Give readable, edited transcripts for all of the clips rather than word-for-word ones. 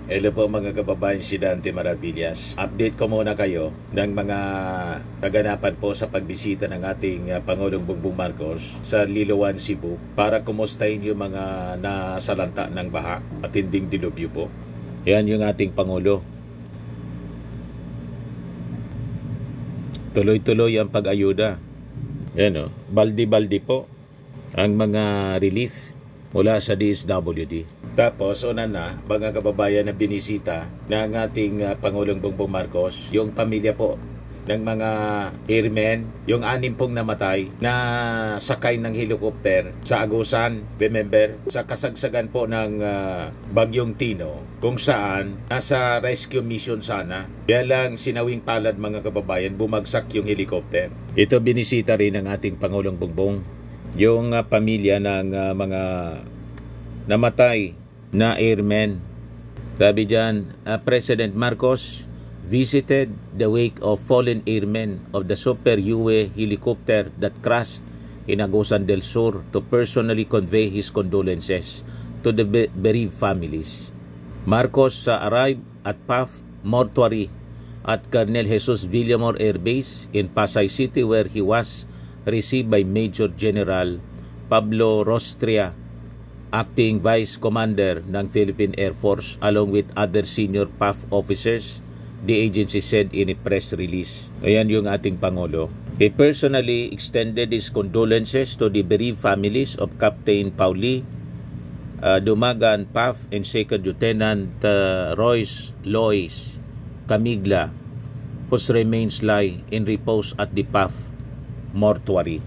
Hello po mga kababayan, si Dante Maravillas. Update ko muna kayo ng mga kaganapan po sa pagbisita ng ating Pangulong Bongbong Marcos sa Liloan, Cebu para kumustahin yung mga nasalanta ng baha at tinding dilubyo po. Yan yung ating Pangulo. Tuloy-tuloy ang pag-ayuda. Yan o, baldi-baldi po ang mga relief mula sa DSWD. Tapos, una na, mga kababayan na binisita ng ating Pangulong Bongbong Marcos, yung pamilya po ng mga airmen, yung 6 pong namatay na sakay ng helicopter sa Agusan, remember, sa kasagsagan po ng Bagyong Tino, kung saan nasa rescue mission sana. Kaya lang sinawing palad mga kababayan, bumagsak yung helicopter. Ito binisita rin ng ating Pangulong Bongbong, yung pamilya ng mga namatay na airmen. Sabi dyan, President Marcos visited the wake of fallen airmen of the Super Yue helicopter that crashed in Agusan del Sur to personally convey his condolences to the bereaved families. Marcos arrived at PAF Mortuary at Colonel Jesus Villamor Air Base in Pasay City, where he was received by Major General Pablo Rostria, Acting Vice Commander ng Philippine Air Force, along with other senior PAF officers, the agency said in a press release. Ayan yung ating Pangulo. He personally extended his condolences to the bereaved families of Captain Pauli Dumagan, PAF, and Second Lieutenant Royce Lois Camigla, whose remains lie in repose at the PAF Mortuary.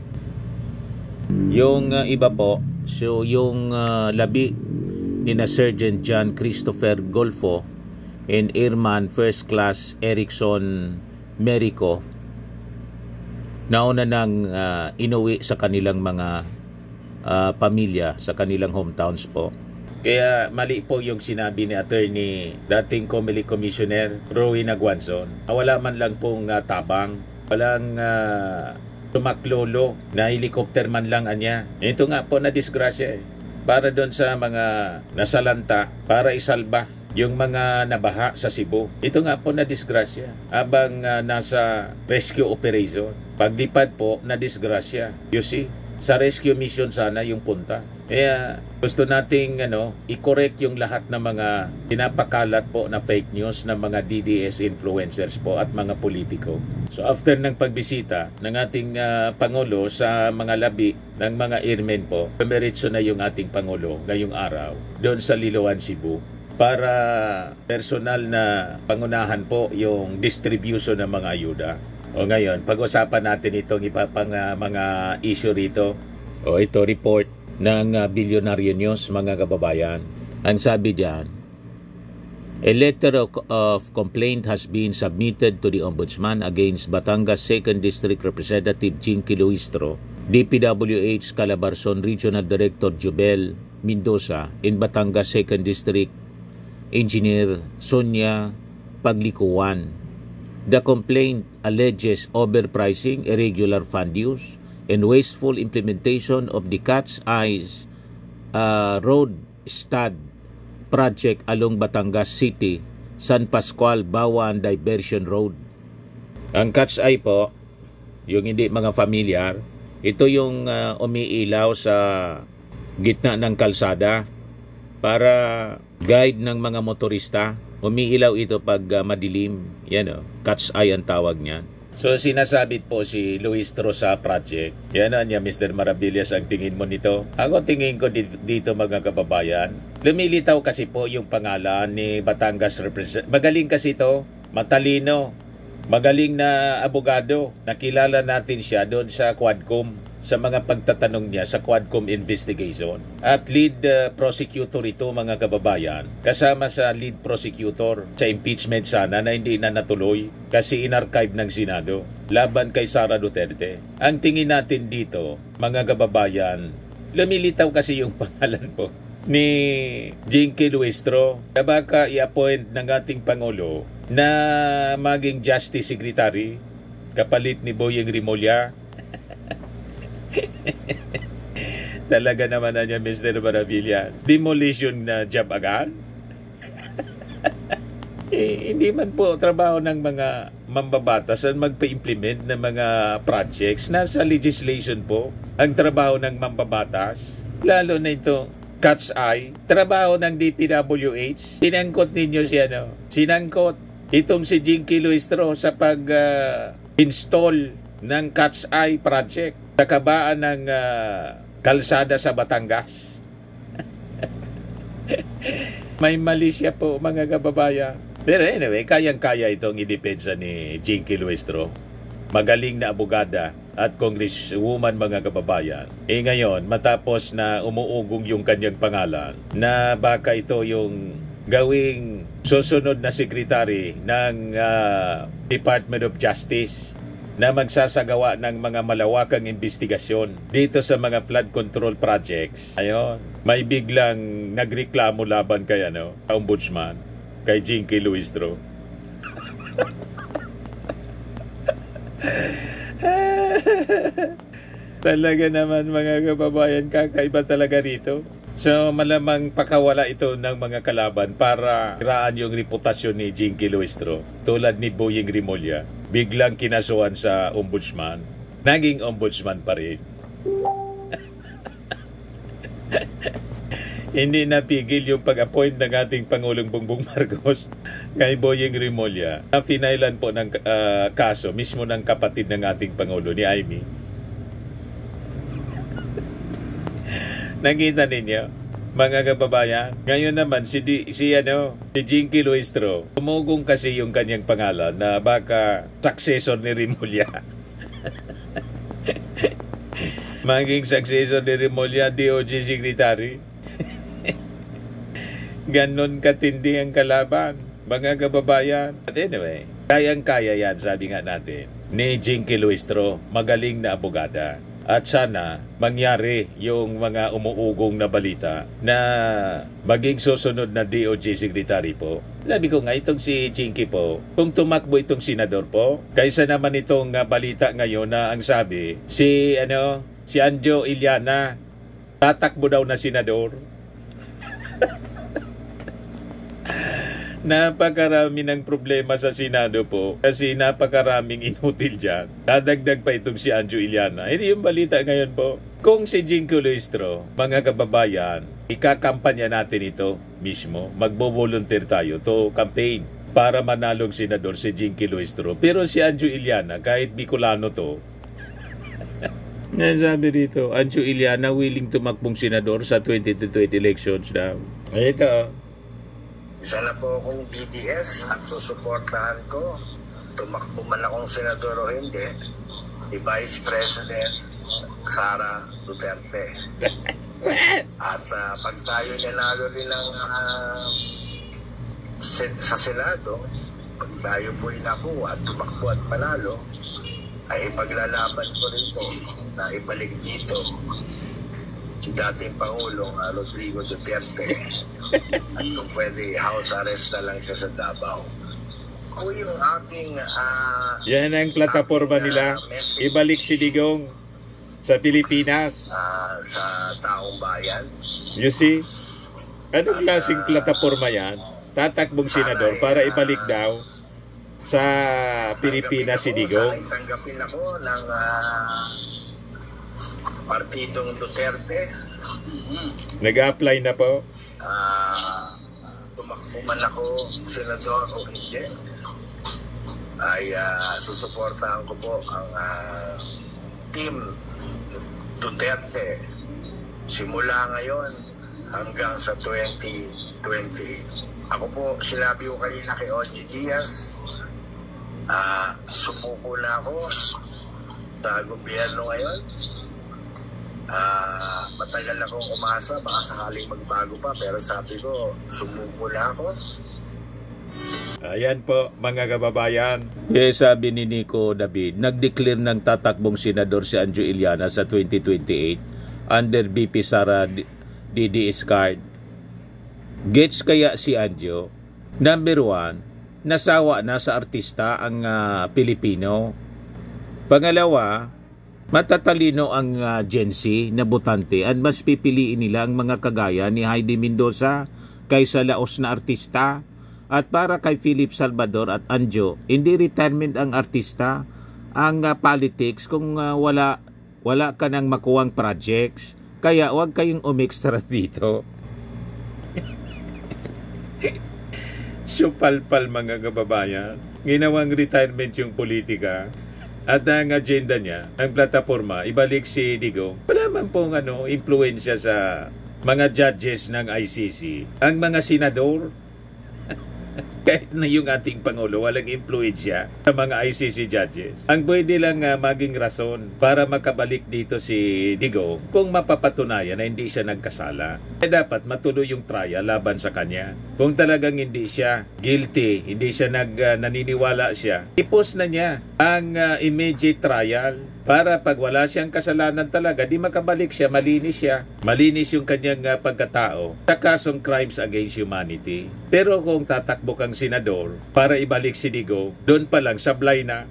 Yung iba po, so yung labi ni na Sergeant John Christopher Golfo and Airman First Class Erickson Merico nauna nang inuwi sa kanilang mga pamilya sa kanilang hometowns po. Kaya mali po yung sinabi ni Attorney dating Comelec Commissioner Roy Naguanzon. Wala man lang pong tabang, walang tumaklolo na helicopter man lang anya. Ito nga po na disgrasya para doon sa mga nasalanta, para isalba yung mga nabaha sa Cebu. Ito nga po na disgrasya habang nasa rescue operation. Paglipad po na disgrasya. You see, sa rescue mission sana yung punta. Kaya gusto nating i-correct yung lahat ng mga pinapakalat po na fake news ng mga DDS influencers po at mga politiko. So after ng pagbisita ng ating Pangulo sa mga labi ng mga airmen po, pumiritso na yung ating Pangulo ngayong araw doon sa Liloan, Cebu para personal na pangunahan po yung distribution ng mga ayuda. O ngayon, pag-usapan natin itong iba pang mga issue rito. O ito report ng Billionaire News mga kababayan. Ang sabi diyan, a letter of complaint has been submitted to the Ombudsman against Batangas 2nd District Representative Jinky Luistro, DPWH Calabarzon Regional Director Jubel Mendoza, in Batangas 2nd District Engineer Sonia Paglikuan. The complaint alleges overpricing, irregular fund use, and wasteful implementation of the Cat's Eyes Road Stud project along Batangas City, San Pascual, Bawan Diversion Road. Ang Cat's Eye po, yung hindi mga familiar, ito yung umiilaw sa gitna ng kalsada para guide ng mga motorista. Umiilaw ito pag madilim. Yan Cat's Eye ang tawag niyan. So sinasabit po si Luistro sa project. Yan niya, Mr. Maravillas, ang tingin mo nito? Ako tingin ko dito mga kababayan. Lumilitaw kasi po yung pangalan ni Batangas Representative. Magaling kasi ito, matalino, magaling na abogado. Nakilala natin siya doon sa Quadcom, sa mga pagtatanong niya sa Quadcom investigation. At lead prosecutor ito mga kababayan. Kasama sa lead prosecutor sa impeachment sana na hindi na natuloy kasi inarchive ng Senado laban kay Sara Duterte. Ang tingin natin dito mga kababayan, lumilitaw kasi yung pangalan po ni Jinky Luistro na baka i-appoint ng ating Pangulo na maging Justice Secretary kapalit ni Boyeng Rimulya. Talaga naman na niya, Mr. Maravillas. Demolition na job agad. Hindi man po trabaho ng mga mambabatas ang magpa-implement ng mga projects. Nasa legislation po ang trabaho ng mambabatas. Lalo na ito, cat's eye. Trabaho ng DPWH. Sinangkot ninyo siya, no? Sinangkot itong si Jinky Luistro sa pag-install ng cat's eye project sa kabaan ng kalsada sa Batangas. May mali siya po, mga kababayan. Pero anyway, kayang-kaya itong idepensa ni Jinky Luistro. Magaling na abogada at congresswoman, mga kababayan. Ngayon, matapos na umuugong yung kanyang pangalan, na baka ito yung gawing susunod na sekretary ng Department of Justice na magsasagawa ng mga malawakang investigasyon dito sa mga flood control projects. Ayun, may biglang nagreklamo laban kay ombudsman, kay Jinky Luistro. Talaga naman, mga kababayan, kakaiba talaga rito. So malamang pakawala ito ng mga kalaban para iraan yung reputasyon ni Jinky Luistro. Tulad ni Boying Rimulya, biglang kinasuhan sa ombudsman, naging ombudsman pa rin. Hindi napigil yung pag-appoint ng ating Pangulong Bongbong Marcos kay Boying Rimulya. Finailan po ng kaso mismo ng kapatid ng ating Pangulo, ni Amy. Nakita ninyo, mga kababayan? Ngayon naman, si Jinky Luistro, umugong kasi yung kanyang pangalan na baka successor ni Rimulya. Maging successor ni Rimulya, DOJ Secretary. Ganon katindi ang kalaban, mga kababayan. But anyway, kayang-kaya yan, sabi nga natin, ni Jinky Luistro, magaling na abogada. At sana mangyari yung mga umuugong na balita na maging susunod na DOJ Secretary po. Sabi ko nga, itong si Jinky po, kung tumakbo itong senador po, kaysa naman itong balita ngayon na ang sabi, si Anjo Iliana, tatakbo daw na senador. Napakarami ng problema sa Senado po kasi napakaraming inutil dyan. Dadagdag pa itong si Anjo Iliana. Hindi yung balita ngayon po. Kung si Jinky Luistro, mga kababayan, ikakampanya natin ito mismo. Magbo-volunteer tayo to campaign para manalong senador si Jinky Luistro. Pero si Anjo Iliana, kahit Bicolano to, sabi dito, Anjo Iliana willing tumakbong senador sa 2020 elections daw. Ito. Isa na po akong BDS at susuportahan ko. Tumakbo man akong senador o hindi, ni Vice President Sara Duterte. At pag tayo nanalo rin sa Senado, pag tayo po inakuha at tumakbo at panalo, ay ipaglalaban ko rin po na ibalik dito si dating Pangulong Rodrigo Duterte. At kung pwede, house arrest na lang siya sa Davao. Kung yung aking yan ang plataforma nila, ibalik si Digong sa Pilipinas, sa taong bayan. You see? Anong klaseng plataforma yan? Tatakbong senador para ibalik daw sa Pilipinas si Digong. Tanggapin ako ng Partidong Duterte. Nag-apply na po. Tumakbo man ako senador o hindi, ay susuportahan ko po ang team Duterte simula ngayon hanggang sa 2020. Ako po, sinabi ko kanina kay OG Diaz, sumuko na ako sa gobyerno ngayon. Matagal akong umasa, baka sakaling magbago pa, pero sabi ko, sumuko na ako. Ayan po, mga kababayan. Sabi ni Nico David, nag-declare ng tatakbong senador si Anjo Iliana sa 2028 under BP Sara DDS card. Gets kaya si Anjo? Number 1, nasawa na sa artista ang Pilipino. Pangalawa, matatalino ang Gen Z na botante at mas pipiliin nila ang mga kagaya ni Heidi Mendoza kaysa laos na artista. At para kay Philip Salvador at Anjo, hindi retirement ang artista, ang politics kung wala ka nang makuwang projects. Kaya huwag kayong umextra dito. Supalpal mga kababayan. Ginawang retirement yung politika. At ang agenda niya, ang plataforma, ibalik si Digong. Wala man pong impluensya sa mga judges ng ICC. Ang mga senador, kahit na yung ating Pangulo, walang impluensya sa mga ICC judges. Ang pwede lang maging rason para makabalik dito si Digong kung mapapatunayan na hindi siya nagkasala. Dapat matuloy yung trial laban sa kanya. Kung talagang hindi siya guilty, hindi siya naniniwala siya, i-post na niya ang immediate trial para pag wala siyang kasalanan talaga, di makabalik siya, malinis siya. Malinis yung kanyang pagkatao sa kasong crimes against humanity. Pero kung tatakbo kang senador para ibalik si Digong, doon pa lang sablay na.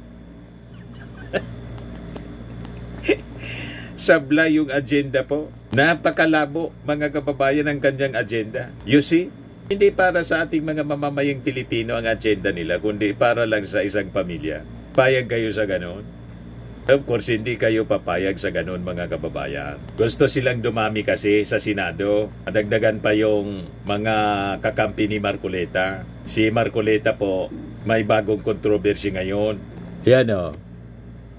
Sablay yung agenda po. Napakalabo mga kababayan ang kanyang agenda. You see? Hindi para sa ating mga mamamayang Pilipino ang agenda nila, kundi para lang sa isang pamilya. Payag kayo sa ganon? Of course, hindi kayo papayag sa ganun mga kababayan. Gusto silang dumami kasi sa Senado. Adagdagan pa yung mga kakampi ni Marcoleta. Si Marcoleta po, may bagong controversy ngayon. Yan o.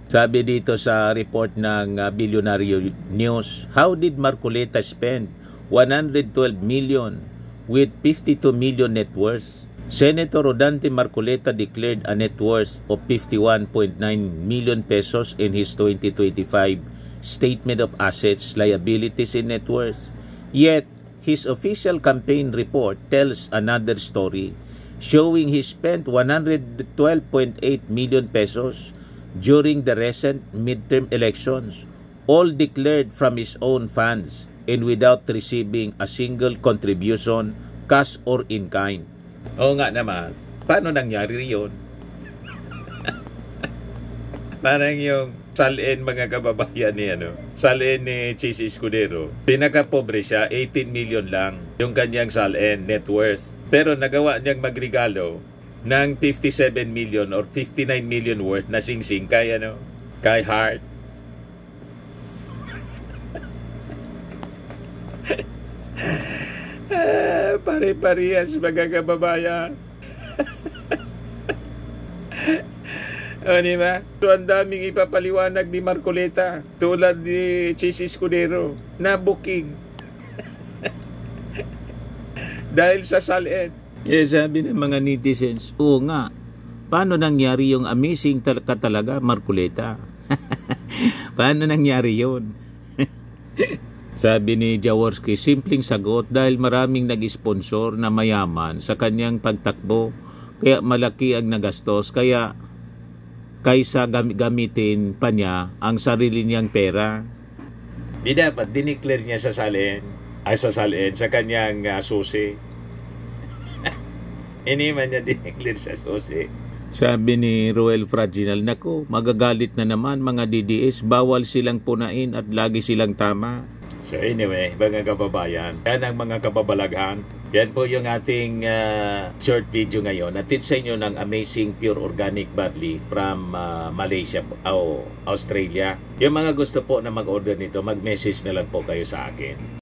Sabi dito sa report ng Billionaire News, how did Marcoleta spend 112 million with 52 million net worth? Senator Rodante Marcoleta declared a net worth of 51.9 million pesos in his 2025 Statement of Assets, Liabilities, and Net Worth. Yet, his official campaign report tells another story, showing he spent 112.8 million pesos during the recent midterm elections, all declared from his own funds and without receiving a single contribution, cash or in kind. Oo nga naman, paano nangyari yun? Parang yung salin mga kababayan ni salin ni Chis Escudero. Pinakapobre siya, 18 million lang yung kanyang salin net worth. Pero nagawa niyang magregalo ng 57 million or 59 million worth na singsing kay kay Hart. Pare-parehas mga kababayan. O, diba? So, ang daming ipapaliwanag ni Marcoleta tulad ni Chis Escudero na booking dahil sa salin. Sabi ng mga netizens, oo nga, paano nangyari yung amazing talaga Marcoleta? Paano nangyari yun? Sabi ni Jaworski, simpleng sagot dahil maraming nag-sponsor na mayaman sa kanyang pagtakbo, kaya malaki ang nagastos, kaya kaysa gamitin pa niya ang sarili niyang pera. Di dapat dineclare niya sa salin sa kanyang susi. Hindi man niya dineclare sa susi. Sabi ni Roel Fraginal, naku, magagalit na naman mga DDS, bawal silang punain at lagi silang tama. So anyway, mga kababayan, yan ang mga kababalaghan. Yan po yung ating short video ngayon. Natid sa inyo ng amazing pure organic barley from Malaysia o Australia. Yung mga gusto po na mag-order nito, mag-message na lang po kayo sa akin.